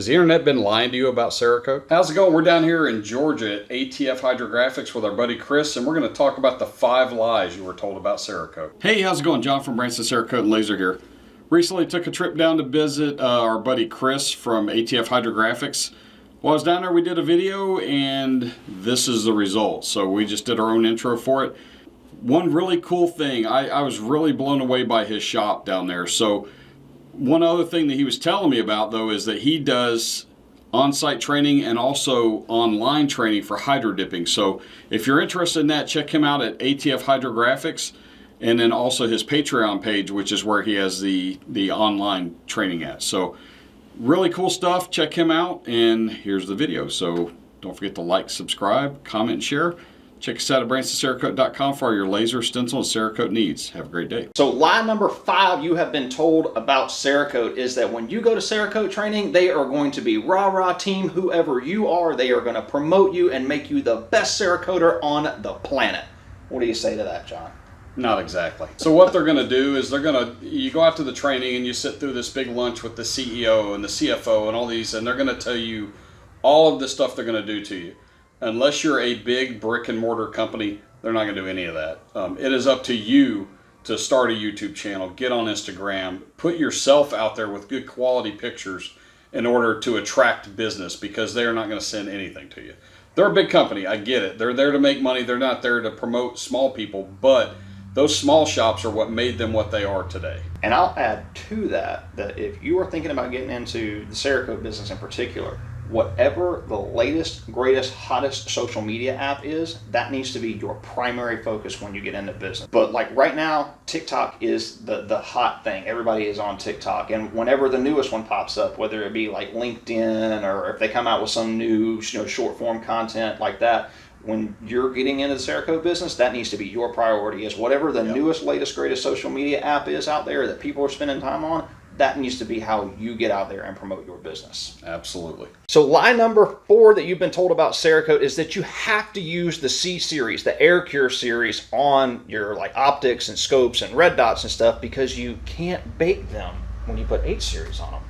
Has the internet been lying to you about Cerakote? How's it going? We're down here in Georgia at ATF Hydrographics with our buddy Chris, and we're going to talk about the 5 lies you were told about Cerakote. Hey, how's it going? John from Branson Cerakote and Laser here. Recently took a trip down to visit our buddy Chris from ATF Hydrographics. While I was down there, we did a video, and this is the result. So we just did our own intro for it. One really cool thing, I was really blown away by his shop down there. So one other thing that he was telling me about, though, is that he does on-site training and also online training for hydro dipping. So if you're interested in that, check him out at ATF Hydrographics, and then also his Patreon page, which is where he has the online training at. So really cool stuff. Check him out, and here's the video. So don't forget to like, subscribe, comment, and share. Check us out at BransonCerakote.com for all your laser, stencil, and Cerakote needs. Have a great day. So lie number 5 you have been told about Cerakote is that when you go to Cerakote training, they are going to be rah-rah team, whoever you are. They are going to promote you and make you the best Cerakoter on the planet. What do you say to that, John? Not exactly. So what they're going to do is you go out to the training and you sit through this big lunch with the CEO and the CFO and all these, and they're going to tell you all of the stuff they're going to do to you. Unless you're a big brick and mortar company, they're not going to do any of that. It is up to you to start a YouTube channel, get on Instagram, put yourself out there with good quality pictures in order to attract business, because they're not going to send anything to you. They're a big company, I get it. They're there to make money. They're not there to promote small people, but those small shops are what made them what they are today. And I'll add to that if you are thinking about getting into the Cerakote business in particular, whatever the latest, greatest, hottest social media app is, that needs to be your primary focus when you get into business. But like right now, TikTok is the hot thing. Everybody is on TikTok. And whenever the newest one pops up, whether it be like LinkedIn or if they come out with some new short form content like that, when you're getting into the Cerakote business, that needs to be your priority. Is whatever the newest, latest, greatest social media app is out there that people are spending time on, that needs to be how you get out there and promote your business. Absolutely. So lie number 4 that you've been told about Cerakote is that you have to use the C series, the Air Cure series, on your like optics and scopes and red dots and stuff, because you can't bake them when you put H series on them.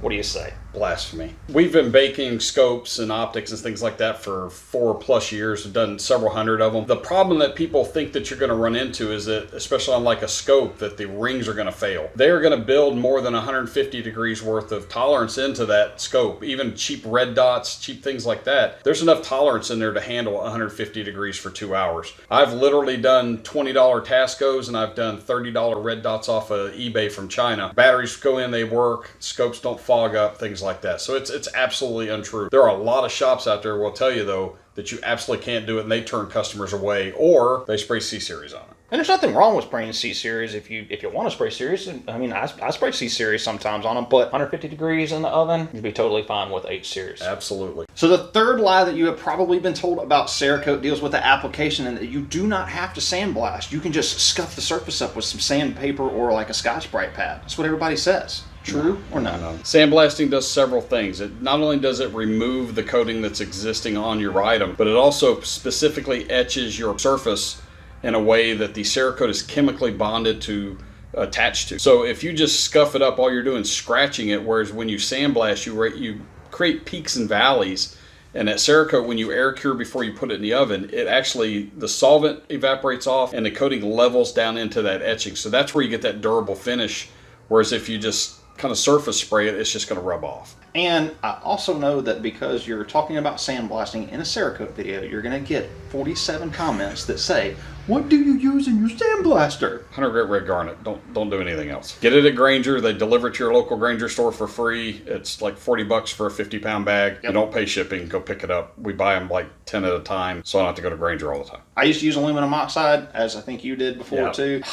What do you say? Blasphemy. We've been baking scopes and optics and things like that for 4+ years. We've done several hundred of them. The problem that people think that you're going to run into is that, especially on like a scope, that the rings are going to fail. They're going to build more than 150 degrees worth of tolerance into that scope. Even cheap red dots, cheap things like that, there's enough tolerance in there to handle 150 degrees for 2 hours. I've literally done $20 Tascos, and I've done $30 red dots off of eBay from China. Batteries go in, they work, scopes don't fog up, things like that. So it's absolutely untrue. There are a lot of shops out there will tell you, though, that you absolutely can't do it, and they turn customers away, or they spray C-Series on it. And there's nothing wrong with spraying C-Series if you want to spray Series. I mean, I spray C-Series sometimes on them, but 150 degrees in the oven, you'd be totally fine with H-Series. Absolutely. So the third lie that you have probably been told about Cerakote deals with the application, and that you do not have to sandblast. You can just scuff the surface up with some sandpaper or like a Scotch-Brite pad. That's what everybody says. True or not? No. Sandblasting does several things. It not only does it remove the coating that's existing on your item, but it also specifically etches your surface in a way that the Cerakote is chemically bonded to attach to. So if you just scuff it up, all you're doing is scratching it, whereas when you sandblast, you create peaks and valleys. And that Cerakote, when you air cure before you put it in the oven, it actually, the solvent evaporates off and the coating levels down into that etching. So that's where you get that durable finish, whereas if you just kind of surface spray it, it's just going to rub off. And I also know that because you're talking about sandblasting in a Cerakote video, you're going to get 47 comments that say, "What do you use in your sandblaster?" 100 grit red garnet. Don't do anything else. Get it at Granger. They deliver it to your local Granger store for free. It's like $40 for a 50-pound bag. Yep. You don't pay shipping. Go pick it up. We buy them like 10 at a time, so I don't have to go to Granger all the time. I used to use aluminum oxide, as I think you did before too.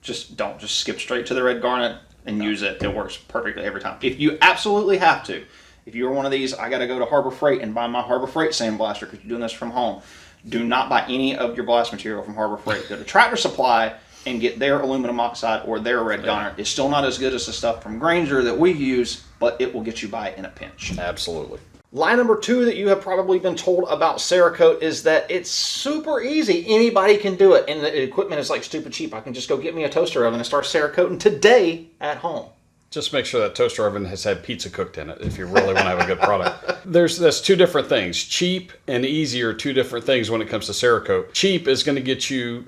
Just skip straight to the red garnet and use it. It works perfectly every time. If you absolutely have to, if you're one of these, I got to go to Harbor Freight and buy my Harbor Freight sandblaster because you're doing this from home, do not buy any of your blast material from Harbor Freight. Go to Tractor Supply and get their aluminum oxide or their red garnet. It's still not as good as the stuff from Granger that we use, but it will get you by in a pinch. Absolutely. Lie number 2 that you have probably been told about Cerakote is that it's super easy. Anybody can do it. And the equipment is like stupid cheap. I can just go get me a toaster oven and start Cerakoting today at home. Just make sure that toaster oven has had pizza cooked in it if you really want to have a good product. That's two different things. Cheap and easy are two different things when it comes to Cerakote. Cheap is going to get you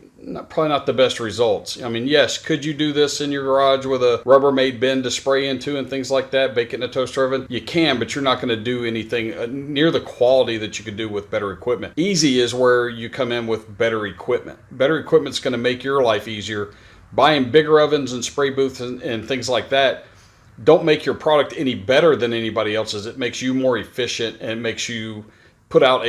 probably not the best results. I mean, yes, could you do this in your garage with a Rubbermaid bin to spray into and things like that, bake it in a toaster oven? You can, but you're not going to do anything near the quality that you could do with better equipment. Easy is where you come in with better equipment. Better equipment's going to make your life easier. Buying bigger ovens and spray booths and things like that don't make your product any better than anybody else's. It makes you more efficient and makes you put out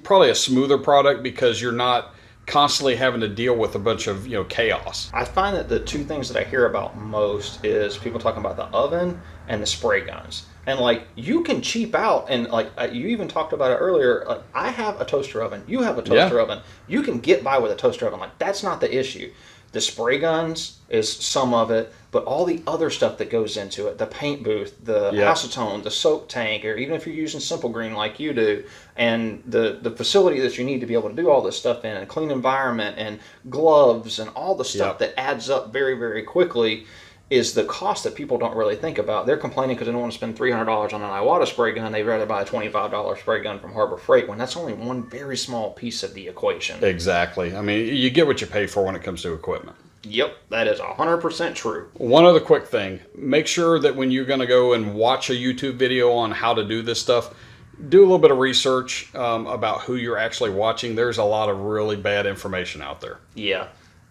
probably a smoother product because you're not constantly having to deal with a bunch of chaos. I find that the two things that I hear about most is people talking about the oven and the spray guns. And like, you can cheap out, and like you even talked about it earlier, like, I have a toaster oven, you have a toaster oven, you can get by with a toaster oven. Like, that's not the issue. The spray guns is some of it, but all the other stuff that goes into it, the paint booth, the acetone, the soap tank, or even if you're using Simple Green like you do, and the facility that you need to be able to do all this stuff in, a clean environment, and gloves, and all the stuff that adds up very, very quickly, is the cost that people don't really think about. They're complaining because they don't want to spend $300 on an Iwata spray gun. They'd rather buy a $25 spray gun from Harbor Freight, when that's only one very small piece of the equation. Exactly. I mean, you get what you pay for when it comes to equipment. Yep, that is 100% true. One other quick thing. Make sure that when you're going to go and watch a YouTube video on how to do this stuff, do a little bit of research about who you're actually watching. There's a lot of really bad information out there. Yeah.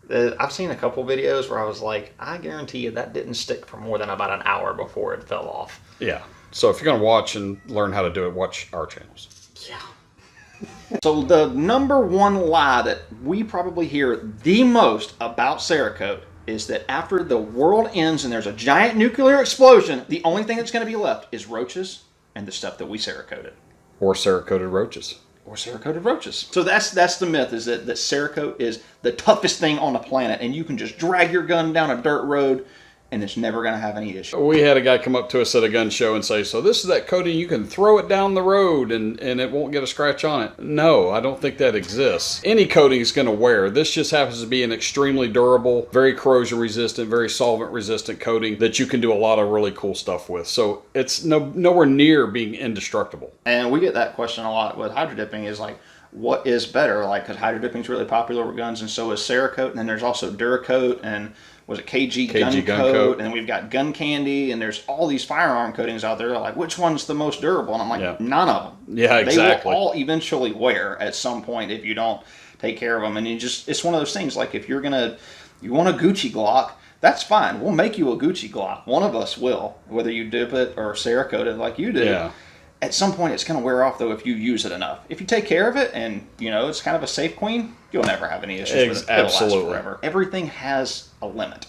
I've seen a couple videos where I was like, I guarantee you that didn't stick for more than about an hour before it fell off. Yeah. So if you're going to watch and learn how to do it, watch our channels. Yeah. So the number one lie that we probably hear the most about Cerakote is that after the world ends and there's a giant nuclear explosion, the only thing that's going to be left is roaches and the stuff that we Cerakoted. Or Cerakoted roaches. Or Cerakoted roaches. So that's the myth, is that Cerakote is the toughest thing on the planet, and you can just drag your gun down a dirt road and it's never going to have any issue. We had a guy come up to us at a gun show and say, so this is that coating, you can throw it down the road and it won't get a scratch on it. No, I don't think that exists. Any coating is going to wear. This just happens to be an extremely durable, very corrosion resistant, very solvent resistant coating that you can do a lot of really cool stuff with. So it's nowhere near being indestructible. And we get that question a lot with hydro dipping, is like, what is better? Like, because hydro dipping is really popular with guns, and so is Cerakote, and then there's also Duracoat, and was it KG gun coat, and then we've got gun candy, and there's all these firearm coatings out there. They're like, which one's the most durable? And I'm like, none of them. Yeah, exactly. They will all eventually wear at some point if you don't take care of them. And it's one of those things, like, if you want a Gucci Glock, that's fine. We'll make you a Gucci Glock. One of us will, whether you dip it or Cerakote it like you do. Yeah. At some point, it's going to wear off, though, if you use it enough. If you take care of it and, it's kind of a safe queen, you'll never have any issues with it. It'll last forever. Everything has a limit.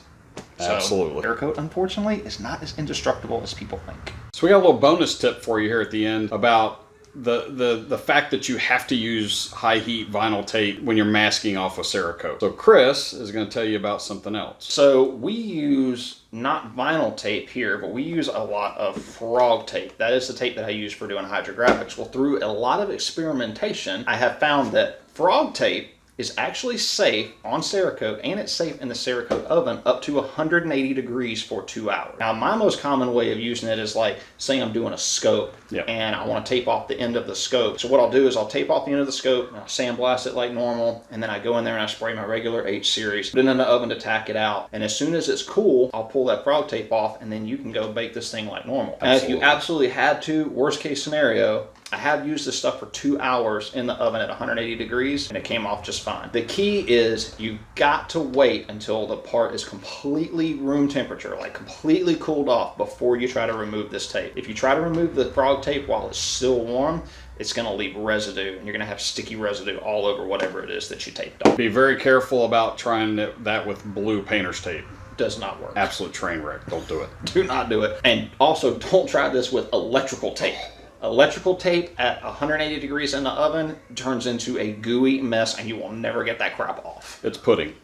Absolutely. So, Cerakote, unfortunately, is not as indestructible as people think. So we got a little bonus tip for you here at the end about the fact that you have to use high heat vinyl tape when you're masking off a Cerakote. So Chris is going to tell you about something else. So we use not vinyl tape here, but we use a lot of frog tape. That is the tape that I use for doing hydrographics. Well, through a lot of experimentation, I have found that frog tape is actually safe on Cerakote, and it's safe in the Cerakote oven up to 180 degrees for 2 hours. Now, my most common way of using it is, like, say I'm doing a scope and I want to tape off the end of the scope. So what I'll do is I'll tape off the end of the scope, and I'll sandblast it like normal, and then I go in there and I spray my regular H series, put it in the oven to tack it out. And as soon as it's cool, I'll pull that frog tape off, and then you can go bake this thing like normal. And if you absolutely had to, worst case scenario, I have used this stuff for 2 hours in the oven at 180 degrees, and it came off just fine. The key is you got to wait until the part is completely room temperature, like completely cooled off, before you try to remove this tape. If you try to remove the frog tape while it's still warm, it's going to leave residue, and you're going to have sticky residue all over whatever it is that you taped off. Be very careful about trying that with blue painter's tape. Does not work. Absolute train wreck. Don't do it. Do not do it. And also, don't try this with electrical tape. Electrical tape at 180 degrees in the oven turns into a gooey mess, and you will never get that crap off. It's pudding.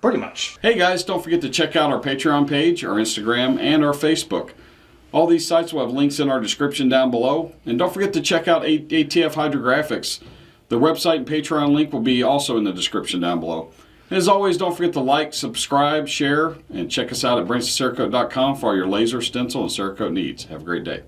Pretty much. Hey guys, don't forget to check out our Patreon page, our Instagram, and our Facebook. All these sites will have links in our description down below. And don't forget to check out ATF Hydrographics. The website and Patreon link will be also in the description down below. As always, don't forget to like, subscribe, share, and check us out at BransonCerakote.com for all your laser, stencil, and Cerakote needs. Have a great day.